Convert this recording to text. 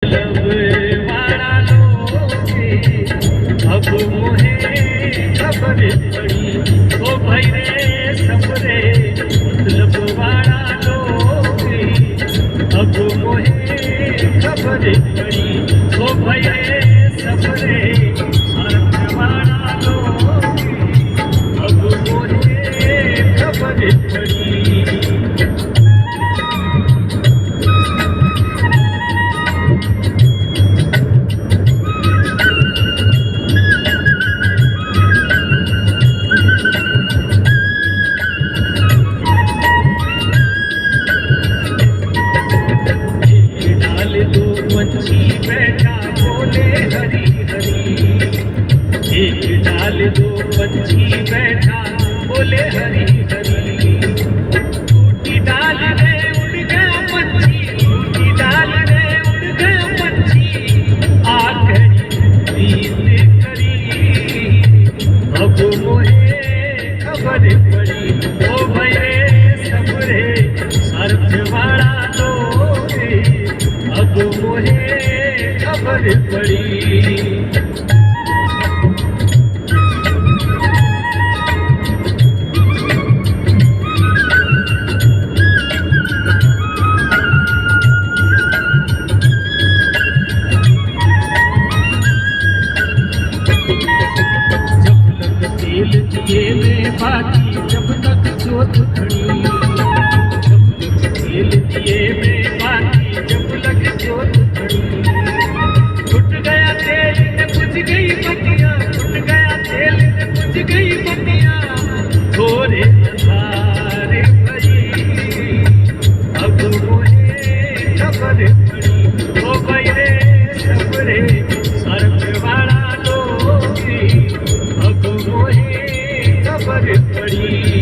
लबवाड़ा लोगे अब मोहे खबर पड़ी ओ भाई रे सबरे लबवाड़ा लोगे अब मोहे खबर पड़ी ओ भाई रे सबरे लबवाड़ा लोगे अब मोहे खबर पड़ी। पंछी बैठा बोले हरी हरी, एक डाल दो पंछी बैठा बोले हरी हरी। टूटी डाल रे उड़ गया पंछी, टूटी डाल रे उड़ गया पंछी, आखरी प्रीत करी अब मोहे खबर पड़ी ओ भाई रे सबरे सरफवाड़ा लोगे अब मोहे खबर पड़ी। जब तक तेल दिए में बाकी जब तक जोत खड़ी, जब तक तेल दिए में बाकी जब तक जोत खड़ी। छुट गया तेल ने बुझ गई बत्तियां, छुट गया तेल ने बुझ गई बत्तियां, थोड़े अंधारे भरी अब मोहे खबर पड़ी ओ भाई रे सबरे सरफवाड़ा लोगे अब मोहे खबर पड़ी।